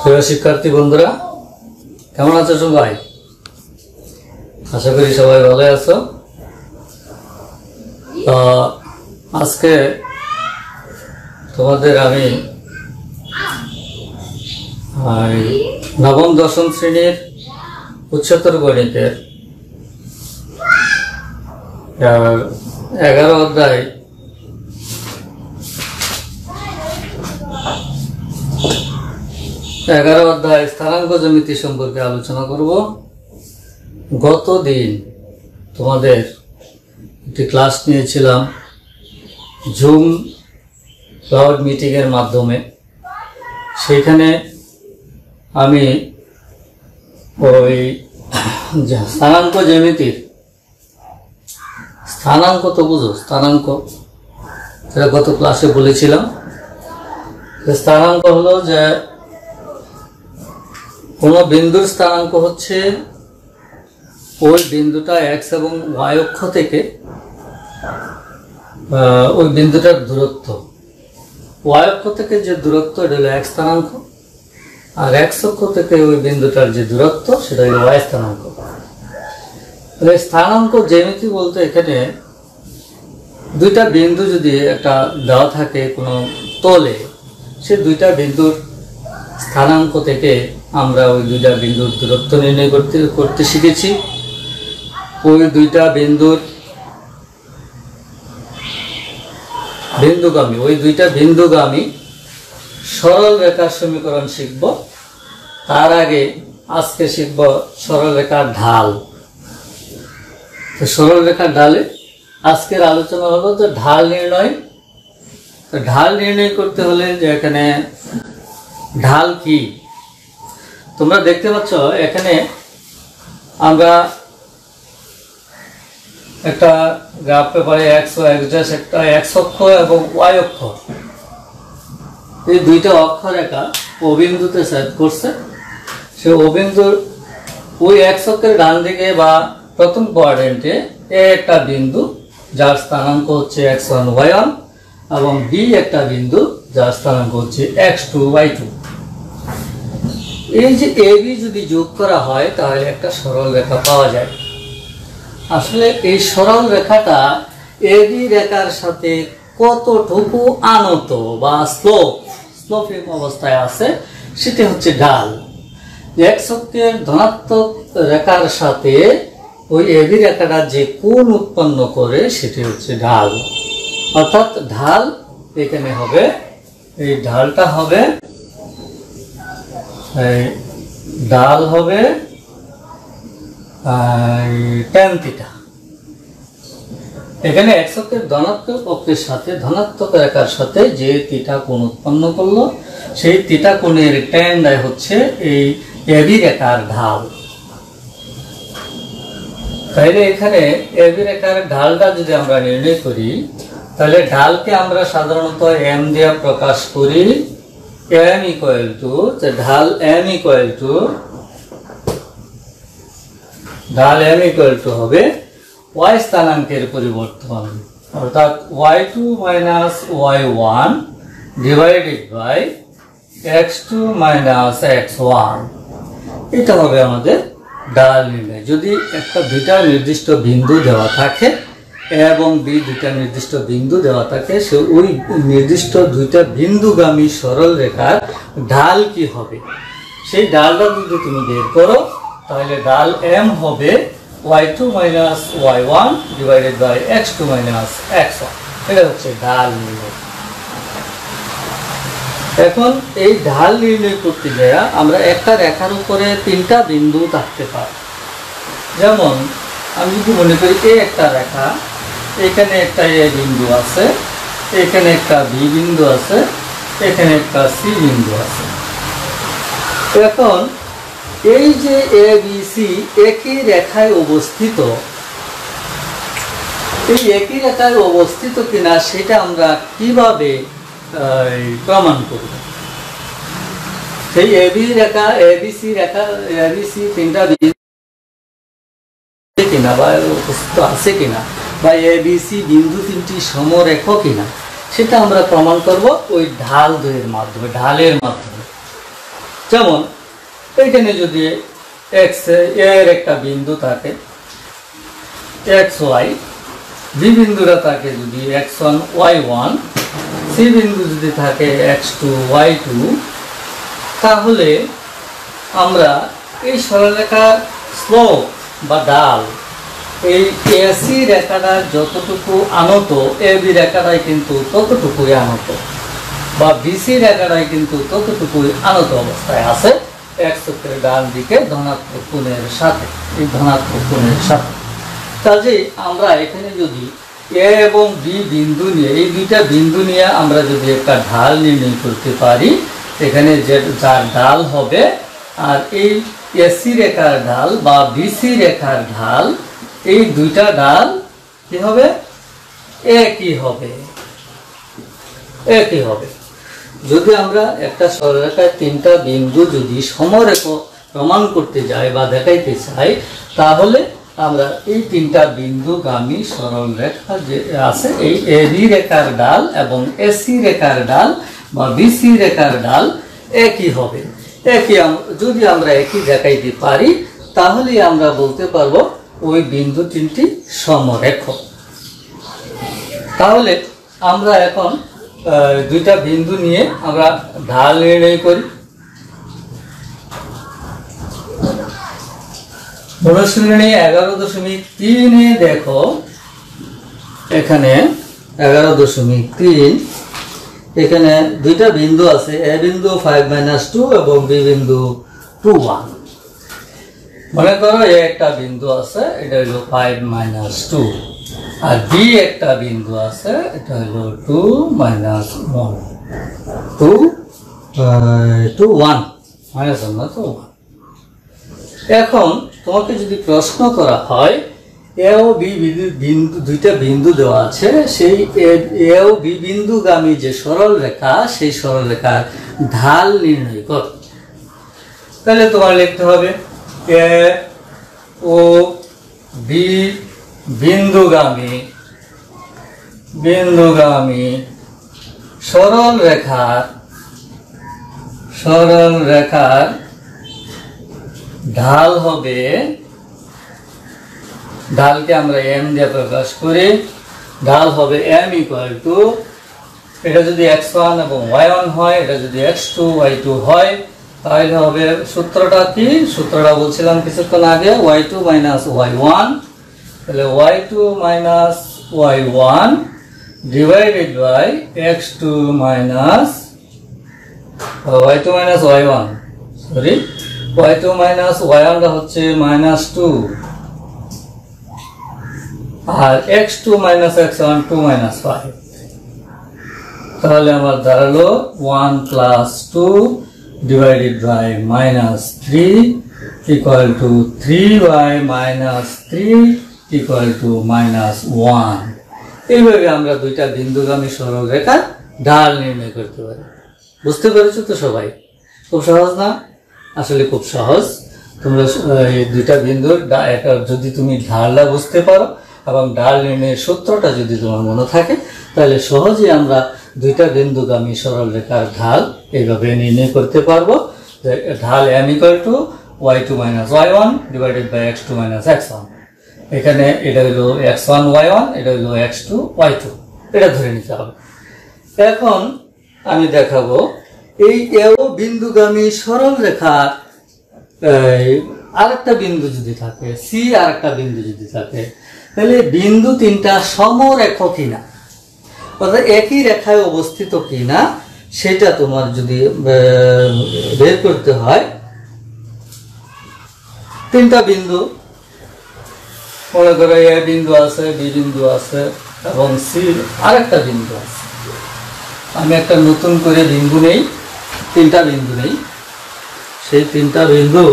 প্রিয় শিক্ষার্থী বন্ধুরা, কেমন আছো সবাই? আশা করি সবাই ভালো আছো। তো আজকে তোমাদের আমি নবম দশম শ্রেণীর উচ্চতর গণিতের 11 অধ্যায় স্থানাঙ্ক জ্যামিতি সম্পর্কে আলোচনা করব। গতদিন তোমাদের একটি ক্লাস নিয়েছিলাম জুম ক্লাউড মিটিংয়ের মাধ্যমে। সেখানে আমি ওই স্থানাঙ্ক জ্যামিতির স্থানাঙ্ক তো বুঝো, স্থানাঙ্ক সেটা গত ক্লাসে বলেছিলাম। স্থানাঙ্ক হলো যে কোনো বিন্দুর স্থানাঙ্ক হচ্ছে ওই বিন্দুটা এক্স এবং ওয়াই অক্ষ থেকে ওই বিন্দুটার দূরত্ব, ওয়াই অক্ষ থেকে যে দূরত্ব এটা হলো এক্স স্থানাঙ্ক, আর এক্স অক্ষ থেকে ওই বিন্দুটার যে দূরত্ব সেটা হলো ওয়াই স্থানাঙ্ক। তাহলে স্থানাঙ্ক জ্যামিতি বলতে এখানে দুইটা বিন্দু যদি একটা দেওয়া থাকে কোনো তলে, সে দুইটা বিন্দুর স্থানাঙ্ক থেকে আমরা ওই দুইটা বিন্দুর দূরত্ব নির্ণয় করতে শিখেছি। ওই দুইটা বিন্দুগামী সরল রেখার সমীকরণ শিখব। তার আগে আজকে শিখব সরল রেখার ঢাল। সরল রেখার ঢালে আজকের আলোচনা হলো যে ঢাল নির্ণয়। ঢাল নির্ণয় করতে হলে যে এখানে ঢাল কি তোমরা দেখতে পাচ্ছ, এখানে আমরা একটা গ্রাফ পেপারে এক্স ও এক্স একটা এক্স অক্ষ এবং ওয়াই অক্ষ, এই দুইটা অক্ষরেখা অবিন্দুতে ছেদ করছে। সে অবিন্দুর ওই এক্স অক্ষের ডান দিকে বা প্রথম কোয়াড্রেন্টে একটা বিন্দু যার স্থানাঙ্ক হচ্ছে x1 y1 এবং বি একটা বিন্দু যার স্থানাঙ্ক হচ্ছে x2 y2। এই যে এবি যদি যোগ করা হয় তাহলে একটা সরল রেখা পাওয়া যায়। আসলে এই সরল রেখাটা এবি রেখার সাথে কতটুকু আনত বা স্লোপিং অবস্থায় আছে সেটা হচ্ছে ঢাল। এক্স অক্ষের ধনাত্মক রেখার সাথে ওই এবি রেখাটা যে কোণ উৎপন্ন করে সেটি হচ্ছে ঢাল। অর্থাৎ ঢাল এখানে হবে, এই ঢালটা হবে ঢাল হবে tan থিটা। এখানে এক্স অক্ষের ধনাত্মক অক্ষের সাথে ধনাত্মক রেখার সাথে যে থিটা কোণ উৎপন্ন করলো সেই থিটা কোণের tan দেয় হচ্ছে এই এবি রেখার ঢাল। তাহলে এখানে এবি রেখার ঢালটা যদি আমরা নির্ণয় করি তাহলে ঢালকে আমরা সাধারণত m দিয়ে প্রকাশ করি। m ইকুয়াল টু ঢাল m ইকুয়াল টু হবে y স্থানাঙ্কের পরিবর্তন, অর্থাৎ y2 minus y1 divided by x2 minus x1। এটা হবে আমাদের ঢাল নির্ণয়। যদি একটা দুইটা নির্দিষ্ট বিন্দু দেওয়া থাকে এবং বি দুইটা নির্দিষ্ট বিন্দু দেওয়া থাকে, সে ওই নির্দিষ্ট দুইটা বিন্দুগামী সরল রেখার ঢাল কি হবে সেই ঢালটা যদি তুমি বের করো তাহলে ঢাল m হবে y2 minus y1 divided by x2 minus x1। এটা হচ্ছে ঢাল নির্ণয়। এখন এই ঢাল নির্ণয় করতে গিয়ে আমরা একটা রেখার উপরে তিনটা বিন্দু থাকতে পারি। যেমন আমি যদি মনে করি একটা রেখা, এখানে একটা এ বিন্দু আছে, এখানে একটা বি বিন্দু আছে, এখানে একটা সি বিন্দু আছে। এখন এই যে এ বি সি একই রেখায় অবস্থিত, এই একই রেখায় অবস্থিত কিনা সেটা আমরা কিভাবে প্রমাণ করব? সেই এবি রেখা এবিসি রেখা এবিসি তিনটা কিনা বা উপস্থিত আছে কিনা বা এবিসি বিন্দু তিনটি সমরেখ কিনা সেটা আমরা প্রমাণ করব ওই ঢাল দ্বয়ের মাধ্যমে, ঢালের মাধ্যমে। যেমন এইখানে যদি এক্স এর একটা বিন্দু থাকে এক্স ওয়াই, বি বিন্দুটা থাকে যদি x1 y1, সি বিন্দু যদি থাকে x2 y2, তাহলে আমরা এই সরলরেখার স্লোপ বা ঢাল এই এসি রেখাটা যতটুকু আনত এবি রেখাটাই কিন্তু ততটুকুই আনত, বা বিসি রেখাটাই কিন্তু ততটুকুই আনত অবস্থায় আছে এক্স অক্ষের ডান দিকে ধনাত্মক কোণের সাথে, এই ধনাত্মক কোণের সাথে। কাজেই আমরা এখানে যদি এ এবং বি বিন্দু নিয়ে, এই দুইটা বিন্দু নিয়ে আমরা যদি একটা ঢাল নির্ণয় করতে পারি, এখানে যে যার ঢাল হবে আর এই এসি রেখার ঢাল বা বিসি রেখার ঢাল, এই দুইটা ঢাল কি হবে? একই হবে, একই হবে। যদি আমরা একটা সরলরেখায় তিনটা বিন্দু যদি সমরেখ প্রমাণ করতে যাই বা দেখাইতে চাই, তাহলে আমরা এই তিনটা বিন্দুগামী সরল রেখা যে আছে এই এবি রেখার ঢাল এবং এসি রেখার ঢাল বা বিসি রেখার ঢাল একই হবে। একই যদি আমরা একই দেখাইতে পারি, তাহলে আমরা বলতে পারবো ওই বিন্দু তিনটি সমরেখ। তাহলে আমরা এখন দুইটা বিন্দু নিয়ে আমরা ঢাল নির্ণয় করি। অনুশীলনী 11.3 দেখো, এখানে 11.3 এখানে দুইটা বিন্দু আছে, এ বিন্দু 5-2 এবং বি বিন্দু 2-1। মনে করো এ একটা বিন্দু আছে, এটা হলো 5-2, আর বি একটা বিন্দু আছে, এটা হলো 2-1, 2-1 এখন তোমাকে যদি প্রশ্ন করা হয় এ ও বি বিন্দু, দুইটা বিন্দু দেওয়া আছে, সেই এ ও বি বিন্দুগামী যে সরল রেখা, সেই সরল রেখার ঢাল নির্ণয় কর। তাহলে তোমার লিখতে হবে এ ও বি বিন্দুগামী সরল রেখার ঢাল হবে, ঢালকে আমরা এম দিয়ে প্রকাশ করি, ঢাল হবে m ইকুয়াল টু, এটা যদি x1 এবং y1 হয়, এটা যদি x2 y2 হয়, তাহলে হবে সূত্রটা কি? সূত্রটা বলছিলাম কিছুক্ষণ আগে, y2 মাইনাস y1, তাহলে y2 minus y1 divided by x2 minus y2 minus y1, sorry y2 minus y1 হচ্ছে -2, আর x2 মাইনাস x1 2 মাইনাস 5, তাহলে আমার দাঁড়ালো 1 plus 2 divided by -3 equal to 3 by -3 equal to -1। এইভাবে আমরা দুইটা বিন্দুগামী সরল রেখার ঢাল নির্ণয় করতে পারি। বুঝতে পেরেছো তো সবাই? খুব সহজ না? আসলে খুব সহজ। তোমরা এই দুইটা বিন্দুর যদি তুমি ঢালটা বুঝতে পারো এবং ঢাল নির্ণয়ের সূত্রটা যদি তোমার মনে থাকে, তাহলে সহজেই আমরা দুইটা বিন্দুগামী সরল রেখার ঢাল এইভাবে নির্ণয় করতে পারবো। ঢাল m equal to y2 minus y1 divided by x2 minus x1। এখানে এটা হলো x1 y1, এটা হলো x2 y2, এটা ধরে নিতে হবে। এখন আমি দেখাবো এই এও বিন্দুগামী সরল রেখার আরেকটা বিন্দু যদি থাকে, সি আরেকটা বিন্দু যদি থাকে, তাহলে বিন্দু তিনটা সমরেখ কিনা, অর্থাৎ একই রেখায় অবস্থিত কিনা, সেটা তোমার যদি বের করতে হয়। তিনটা বিন্দু মনে করো, এ বিন্দু আছে, বি বিন্দু আছে এবং সি আরেকটা বিন্দু আছে। আমি একটা নতুন করে বিন্দু নেই, তিনটা বিন্দু নেই, সেই তিনটা বিন্দু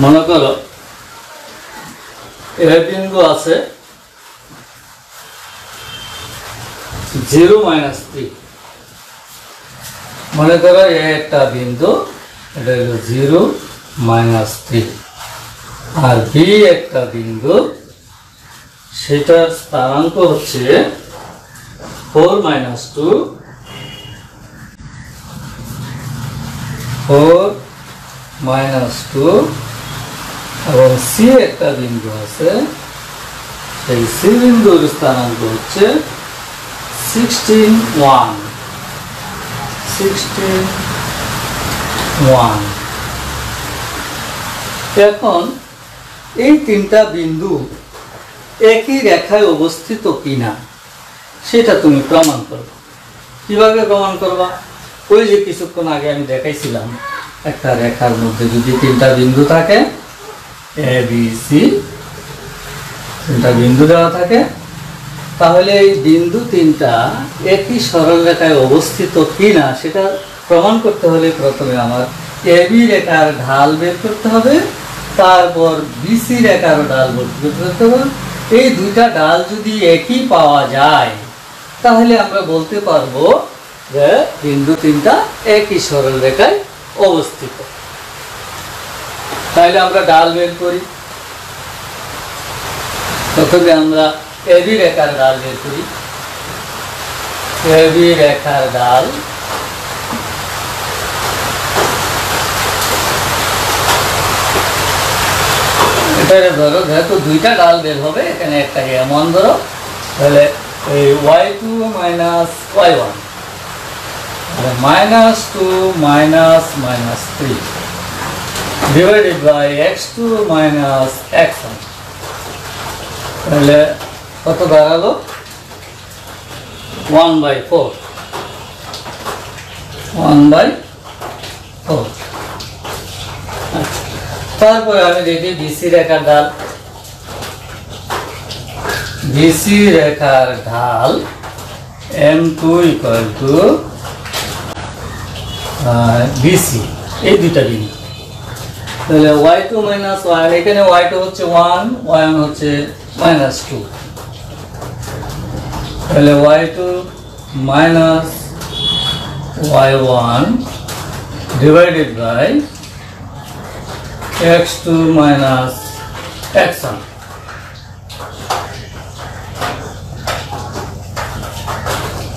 মনে করো এ বিন্দু আছে 0-3, মনে করো এ একটা বিন্দু, এটা হলো 0-3, আর বি একটা বিন্দু, সেটার স্থানাঙ্ক হচ্ছে 4-2, 4 মাইনাস 2 এবং সি একটা বিন্দু আছে, সেই সি বিন্দুর স্থানাঙ্ক হচ্ছে 16 1 16 1। এখন এই তিনটা বিন্দু একই রেখায় অবস্থিত কিনা সেটা তুমি প্রমাণ করবে। কিভাবে প্রমাণ করবা? ওই যে কিছুক্ষণ আগে আমি দেখাইছিলাম, একটা রেখার মধ্যে যদি তিনটা বিন্দু থাকে, এ বি সি, তিনটা বিন্দু দেওয়া থাকে, তাহলে এই বিন্দু তিনটা একই সরল রেখায় অবস্থিত কিনা সেটা প্রমাণ করতে হলে প্রথমে আমার এ বি রেখার ঢাল বের করতে হবে, তারপর বিসি রেখার ঢাল বের করতে হবে। এই দুইটা ঢাল যদি একই পাওয়া যায় তাহলে আমরা বলতে পারবো যে বিন্দু তিনটা একই সরল রেখায় অবস্থিত। তাহলে আমরা ঢাল বের করি। প্রথমে আমরা এবি রেখার ঢাল বের করি। এবি রেখার ঢাল এখানে ধরো, যেহেতু দুইটা ঢাল বের হবে, এখানে একটা এমন ধরো, তাহলে এই y2 minus y1 minus 2 minus minus 3 divided by x2 minus x1, তাহলে কত দাঁড়ালো? 1/4 1/4। তারপরে আমি দেখি বিসি রেখার ঢাল। বিসি রেখার ঢাল m2 ইকুয়াল টু বিসি, এই দুইটা বিন্দু। তাহলে y2 মাইনাস y1, এখানে y2 হচ্ছে 1, y1 হচ্ছে মাইনাস 2, তাহলে y2 minus y1 divided by x2 minus x1।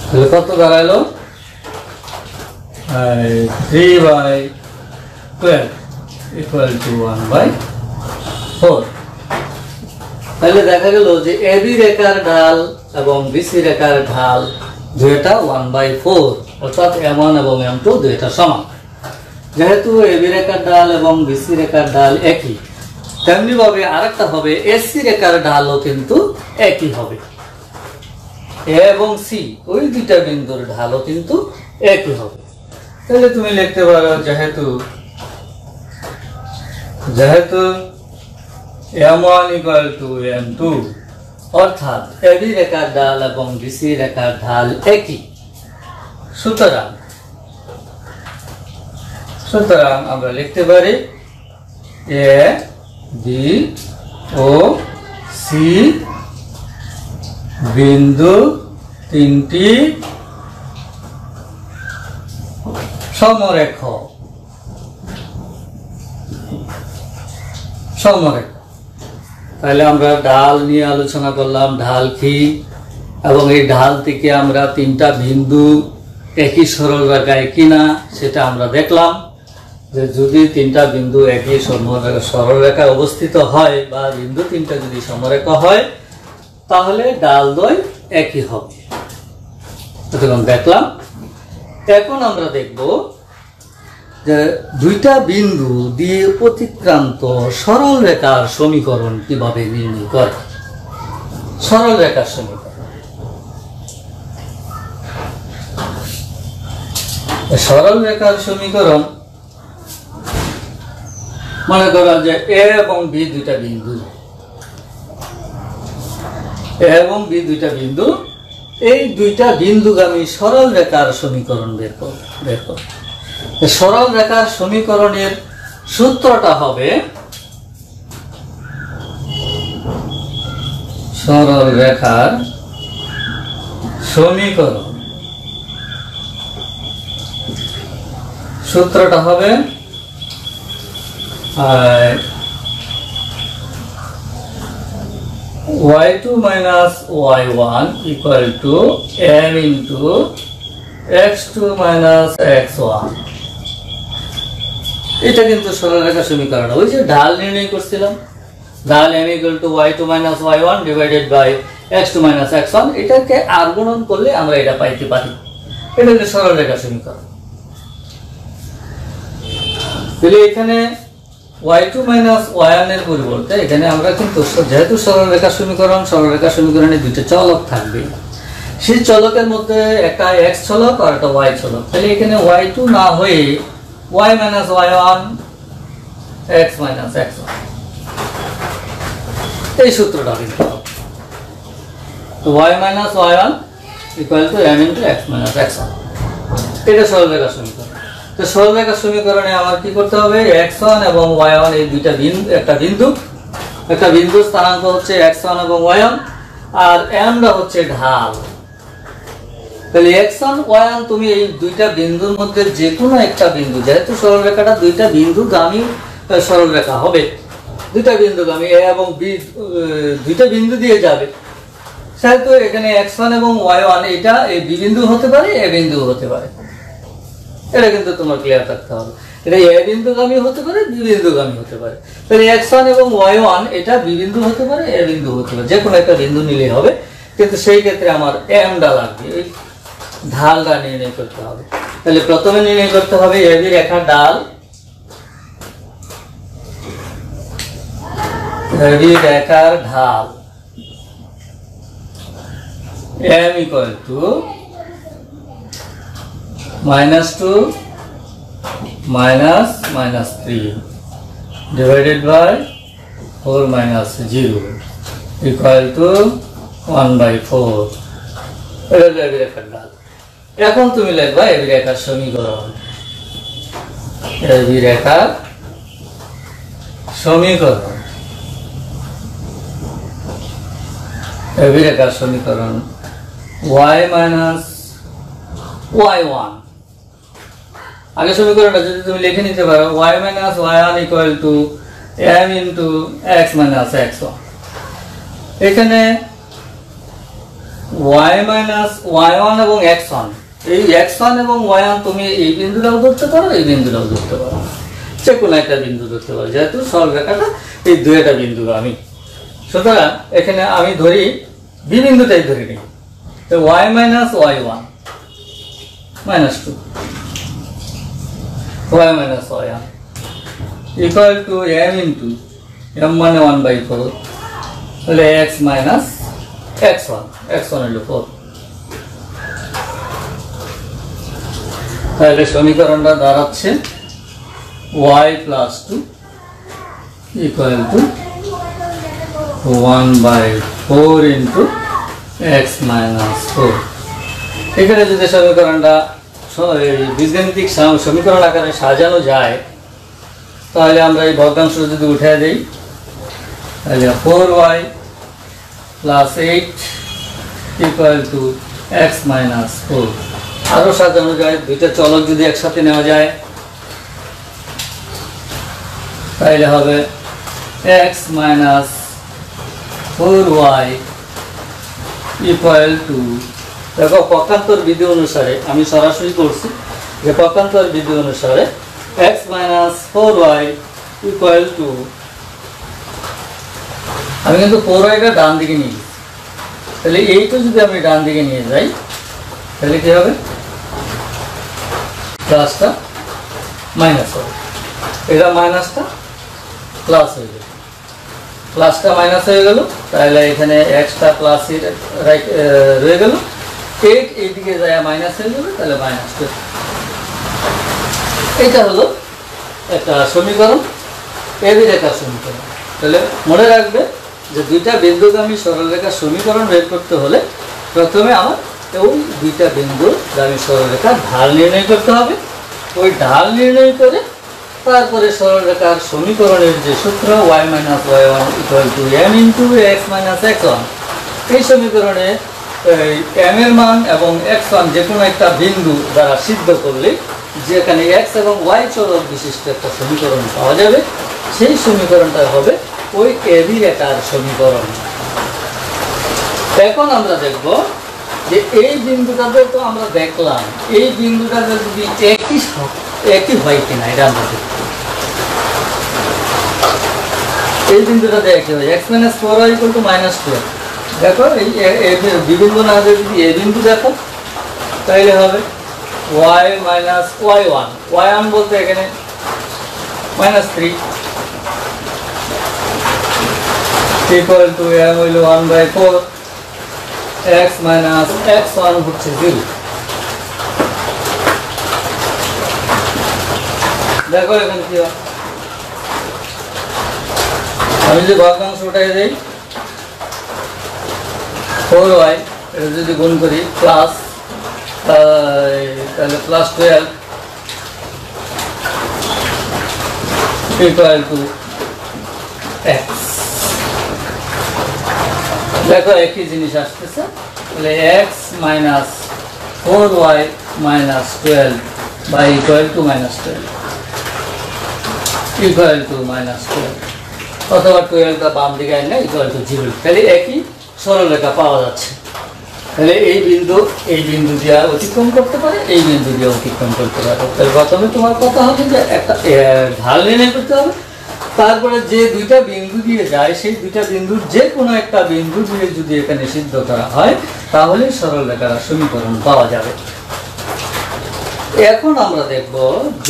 তাহলে কত দাঁড়ালো? 3/12 ইকুয়াল টু 1/4। তাহলে দেখা গেল যে এবি রেখার ঢাল এবং বিসি রেখার ঢাল দুইটা 1/4, অর্থাৎ m1 এবং m2 দুইটা সমান। যেহেতু এবি রেখার ঢাল এবং বিসি রেখার ঢাল একই, তেমনি ভাবে আরেকটা হবে এসি রেখার ঢালও কিন্তু একই হবে। এ এবং সি, ওই দুইটা বিন্দুর ঢালও কিন্তু একই হবে। তাহলে তুমি লিখতে পারো যেহেতু m1 ইকুয়াল টু m2, অর্থাৎ এবি রেখার ঢাল এবং বিসি রেখার ঢাল একই, সুতরাং আমরা লিখতে পারি এ বি ও সি বিন্দু তিনটি সমরেখ। তাহলে আমরা ঢাল নিয়ে আলোচনা করলাম, ঢাল কি, এবং এই ঢাল থেকে আমরা তিনটা বিন্দু একই সরল রেখায় কিনা সেটা আমরা দেখলাম। যে যদি তিনটা বিন্দু একই সরল রেখায় অবস্থিত হয় বা বিন্দু তিনটা যদি সমরেখা হয় তাহলে ঢাল দ্বয় একই হবে। এতক্ষণ দেখলাম। এখন আমরা দেখব যে দুইটা বিন্দু দিয়ে অতিক্রান্ত সরল রেখার সমীকরণ কিভাবে নির্ণয় করে। সরল রেখার সমীকরণ, সরল রেখার সমীকরণ মনে করা যে এ এবং বি দুইটা বিন্দু, এবং বি দুইটা বিন্দু, এই দুইটা বিন্দুগামী সরল রেখার সমীকরণ বের কর। সরল রেখার সমীকরণের সূত্রটা হবে সরল রেখার সমীকরণ, সূত্রটা হবে y2 minus y1 equal to m into x2 minus x1। এটা কিন্তু সরলরেখা সমীকরণ। ওই যে ঢাল নির্ণয় করছিলাম, ঢাল m = y2 - y1 divided by x2 - x1, এটাকে আর গুণন করলে আমরা এটা পাইতে পারি। এটা হচ্ছে সরলরেখা সমীকরণ। তাহলে এখানে y2 - y1 এর পরিবর্তে এখানে আমরা কিন্তু যেহেতু সরলরেখা সমীকরণে দুইটা চলক থাকবে, সেই চলকের মধ্যে একটা x চলক আর একটা y চলক। তাহলে এখানে y2 না হয়ে y - y1 x - x1, এই সূত্রটা লিখতে হবে। তো y - y1 = m × x - x1, এটা সরলরেখা সমীকরণ। তো সরলরেখা সমীকরণে আমার কি করতে হবে, x1 এবং y1 এই দুইটা বিন্দু, একটা বিন্দুর স্থানাঙ্ক হচ্ছে x1 এবং y1, আর m-টা হচ্ছে ঢাল। তাহলে x1 y1 তুমি এই দুইটা বিন্দুর মধ্যে যে কোনো একটা বিন্দু, যেহেতু সরলরেখাটা দুইটা বিন্দুগামী সরলরেখা হবে, দুইটা বিন্দুগামী a এবং b দুইটা বিন্দু দিয়ে যাবে, সেহেতু এখানে x1 এবং y1 এটা এই b বিন্দু হতে পারে, a বিন্দু হতে পারে। এটা কিন্তু তোমার ক্লিয়ার থাকতে হবে। এটা a বিন্দুগামী হতে পারে, b বিন্দুগামী হতে পারে। তাহলে x1 এবং y1 এটা b বিন্দু হতে পারে, a বিন্দু হতে পারে, যে কোনো একটা বিন্দু নিলেই হবে। কিন্তু সেই ক্ষেত্রে আমার m-টা লাগবে, এই ঢালটা নির্ণয় করতে হবে। তাহলে প্রথমে নির্ণয় করতে হবে ab রেখার ঢাল, ab রেখার ঢাল m = -2 -3 ডিভাইডেড বাই 4 - 0 = 1/4। এটা হলো ab রেখার ঢাল। এখন তুমি লিখবা ab রেখার সমীকরণ। ab রেখার সমীকরণ, ab রেখার সমীকরণ y - y1। আগে সমীকরণটা যদি তুমি লিখে নিতে পারো, y - y1 = m × x - x1। এখানে y - y1 এবং x1, এই x1 এবং y1 তুমি এই বিন্দুটাও ধরতে পারো, এই বিন্দুটাও ধরতে পারো, যে কোনো একটা বিন্দু ধরতে পারো, যেহেতু সরলরেখাটা এই দুইটা বিন্দুগামী। সুতরাং এখানে আমি ধরি b বিন্দুটাই ধরে নিই। তো y - y1 - 2 y - y1 = m মানে 1/4, তাহলে x - x1, x1 হলো 4। তাহলে সমীকরণটা দাঁড়াচ্ছে y + 2 = 1/4 × x - 4। এখানে যদি সমীকরণটা বীজগাণিতিক সমীকরণ আকারে সাজানো যায়, তাহলে আমরা এই ভগ্নাংশ যদি উঠে দিই, তাহলে 4y + 8 = x - 4। আরো সাজানো যায়, দুইটা চলক যদি একসাথে নেওয়া যায়, তাহলে হবে x - 4y = দেখো পক্ষান্তর বিধি অনুসারে, আমি সরাসরি করছি যে পক্ষান্তর বিধি অনুসারে x - 4y = আমি কিন্তু 4y-টা ডান দিকে নিয়ে যাই, তাহলে এইটা যদি আমি ডান দিকে নিয়ে যাই, তাহলে কি হবে, প্লাসটা মাইনাস হবে, এটা মাইনাসটা প্লাস হয়ে যাবে, প্লাসটা মাইনাস হয়ে গেল, তাহলে এখানে এক্সটা প্লাস রয়ে গেল, 8 এইদিকে যায় মাইনাস হয়ে যাবে, তাহলে -2। এটা হলো একটা সমীকরণ, ab রেখার সমীকরণ। তাহলে মনে রাখবে যে দুইটা বিন্দুগামী সরলরেখার সমীকরণ বের করতে হলে প্রথমে আমার ওই দুইটা বিন্দুগামী সরলরেখার ঢাল নির্ণয় করতে হবে। ওই ঢাল নির্ণয় করে তারপরে সরলরেখার সমীকরণের যে সূত্র y - y1 = m × x - x1, এই সমীকরণে m এর মান এবং x1 যে কোনো একটা বিন্দু দ্বারা সিদ্ধ করলে যেখানে x এবং y চলক বিশিষ্ট একটা সমীকরণ পাওয়া যাবে, সেই সমীকরণটা হবে ওই ab রেখার সমীকরণ। এখন আমরা দেখব যে এই বিন্দুটাতে তো আমরা দেখলাম, এই বিন্দুটাতে যদি একই হয় কিনা, এটা আমরা দেখব। এই বিন্দুটা দেখে x - 4y = -12। দেখো এই বিন্দু না যদি এই বিন্দু দেখো তাহলে হবে y - y1, y1 বলতে এখানে -3 equal to m হইল 1/4, x - x1 হচ্ছে 0। দেখো এখানে কি হয়, আমি যদি ভগ্নাংশ উঠাই দেই 4y এটা যদি গুণ করি প্লাস তাহলে +12 equal to x। দেখো একই জিনিস আসতেছে, তাহলে x - 4y - 12 by equal to -12 equal to -12 অথবা 12টা বাম দিকে আনলে equal to 0। তাহলে একই সরলরেখা পাওয়া যাচ্ছে। তাহলে এই বিন্দু দিয়ে অতিক্রম করতে পারে, এই বিন্দু দিয়ে অতিক্রম করতে পারে। তাহলে প্রথমে তোমার কথা হবে যে একটা ঢাল নির্ণয় করতে হবে, তারপরে যে দুইটা বিন্দু দিয়ে যায় সেই দুইটা বিন্দুর যে কোনো একটা বিন্দু দিয়ে যদি এখানে সিদ্ধ করা হয় তাহলে সরলরেখার সমীকরণ পাওয়া যাবে। এখন আমরা দেখব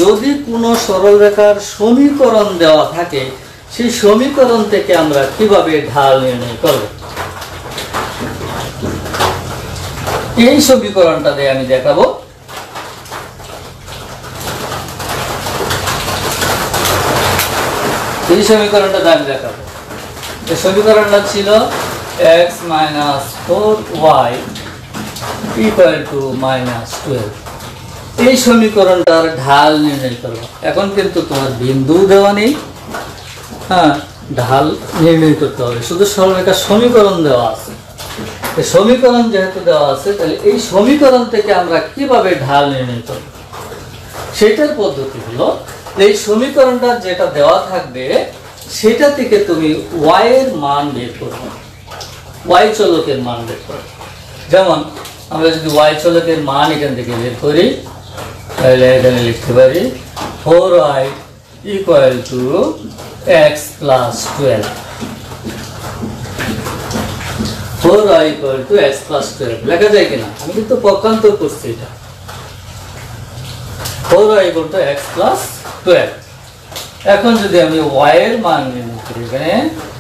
যদি কোনো সরলরেখার সমীকরণ দেওয়া থাকে সেই সমীকরণ থেকে আমরা কিভাবে ঢাল নির্ণয় করব। এই সমীকরণটা দিয়ে আমি দেখাবো। এই সমীকরণটা দিয়ে আমি দেখাবো। এই সমীকরণটা ছিল x - 4y = -12। এই সমীকরণটার ঢাল নির্ণয় করবো। এখন কিন্তু তোমার বিন্দু দেওয়া নেই, হ্যাঁ, ঢাল নির্ণয় করতে হবে, শুধু সরলরেখার সমীকরণ দেওয়া আছে। সমীকরণ যেহেতু দেওয়া আছে তাহলে এই সমীকরণ থেকে আমরা কিভাবে ঢাল নির্ণয় করব সেটার পদ্ধতি হলো এই সমীকরণটা যেটা দেওয়া থাকবে সেটা থেকে তুমি y এর মান বের করবে, y চলকের মান বের করবে। যেমন আমরা যদি y চলকের মান এখান থেকে বের করি তাহলে এখানে লিখতে পারি 4y = x + 12। 4y = x + 12 লেখা যায় কিনা? আমি কিন্তু পক্ষান্তর করছি এটা। 4y = x + 12। এখন যদি আমি y এর মান নির্ণয় করি এখানে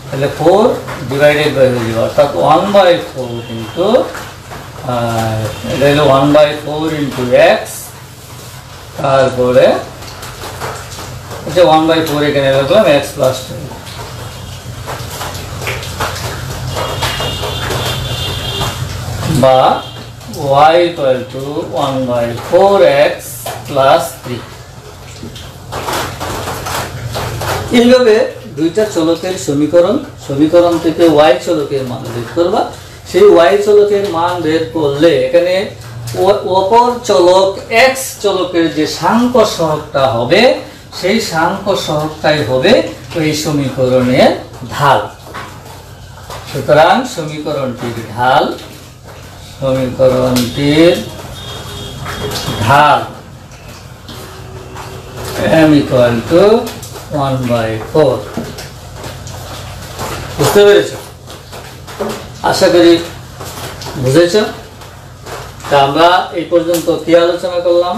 তাহলে 4 ডিভাইডেড বাই হয়ে যাবে, অর্থাৎ 1/4 কিন্তু এটা হলো 1/4 × x, তারপরে এটা 1/4 এখানে রাখলাম x + 12 বা y = 1/4x + 3। এইভাবে দুইটা চলকের সমীকরণ থেকে y চলকের মান বের করবা। সেই y চলকের মান বের করলে এখানে অপর চলক x চলকের যে সাংখ্য সহগটা হবে সেই সাংখ্য সহগটাই হবে ওই সমীকরণের ঢাল। সুতরাং সমীকরণটির ঢাল m = 1/4। বুঝতে পেরেছ? আশা করি বুঝেছ। তা আমরা এই পর্যন্ত কি আলোচনা করলাম?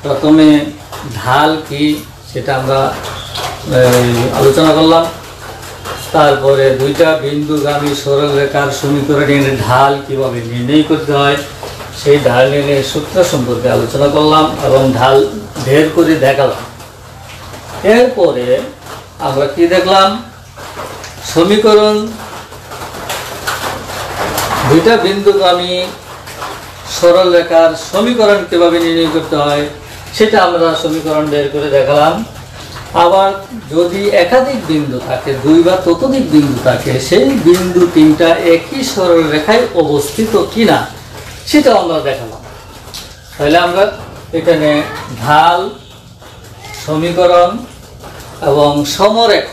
প্রথমে ঢাল কি সেটা আমরা আলোচনা করলাম, তারপরে দুইটা বিন্দুগামী সরলরেখার সমীকরণের ঢাল কিভাবে নির্ণয় করতে হয় সেই ঢাল নির্ণয়ের সূত্র সম্পর্কে আলোচনা করলাম এবং ঢাল বের করে দেখালাম। এরপরে আমরা কি দেখলাম? সমীকরণ দুইটা বিন্দুগামী সরলরেখার সমীকরণ কিভাবে নির্ণয় করতে হয় সেটা আমরা সমীকরণ বের করে দেখালাম। আবার যদি একাধিক বিন্দু থাকে, দুই বা ততোধিক বিন্দু থাকে, সেই বিন্দু তিনটা একই সরলরেখায় অবস্থিত কিনা সেটা আমরা দেখালাম। তাহলে আমরা এখানে ঢাল, সমীকরণ এবং সমরেখ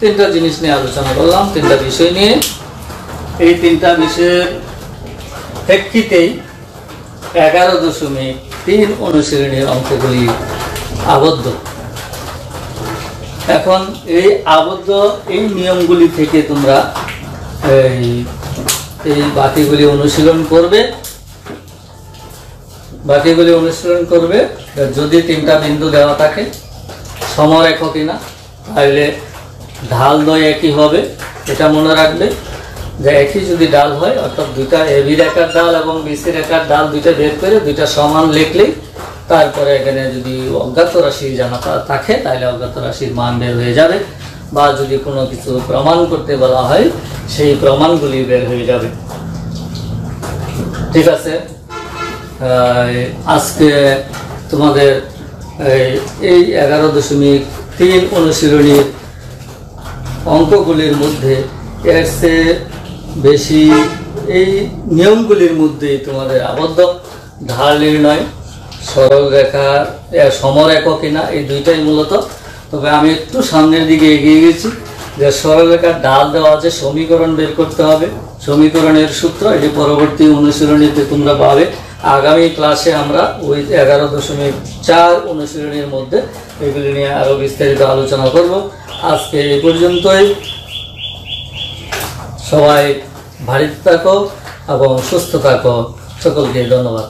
তিনটা জিনিস নিয়ে আলোচনা করলাম, তিনটা বিষয় নিয়ে। এই তিনটা বিষয়ের প্রেক্ষিতেই 11.3 অনুশীলনীর অঙ্কগুলি আবদ্ধ। এখন এই আবদ্ধ এই নিয়মগুলি থেকে তোমরা এই বাকিগুলি অনুশীলন করবে। যদি তিনটা বিন্দু দেওয়া থাকে সমরেখ কিনা, তাহলে ঢাল দ্বয় একই হবে, এটা মনে রাখবে যে একই যদি ডাল হয়, অর্থাৎ দুইটা এবি রেখার ডাল এবং বিসি রেখার ডাল দুইটা বের করে দুইটা সমান লিখলেই তারপরে এখানে যদি অজ্ঞাত রাশি জানা থাকে তাহলে অজ্ঞাত রাশির মান বের হয়ে যাবে, বা যদি কোনো কিছু প্রমাণ করতে বলা হয় সেই প্রমাণগুলি বের হয়ে যাবে। ঠিক আছে, আজকে তোমাদের এই 11.3 অনুশীলনীর অঙ্কগুলির মধ্যে এর চেয়ে বেশি এই নিয়মগুলির মধ্যেই তোমাদের আবদ্ধ ঢাল নির্ণয়, সরল রেখা সমরেখ কিনা, এই দুইটাই মূলত। তবে আমি একটু সামনের দিকে এগিয়ে গেছি যে সরল রেখার ডাল দেওয়া আছে, সমীকরণ বের করতে হবে, সমীকরণের সূত্র এটি পরবর্তী অনুশীলনীতে তোমরা পাবে। আগামী ক্লাসে আমরা ওই 11.4 অনুশীলনীর মধ্যে এগুলি নিয়ে আরো বিস্তারিত আলোচনা করব। আজকে এই পর্যন্তই। সবাই ভালো থাকো এবং সুস্থ থাকো, সকলকে ধন্যবাদ।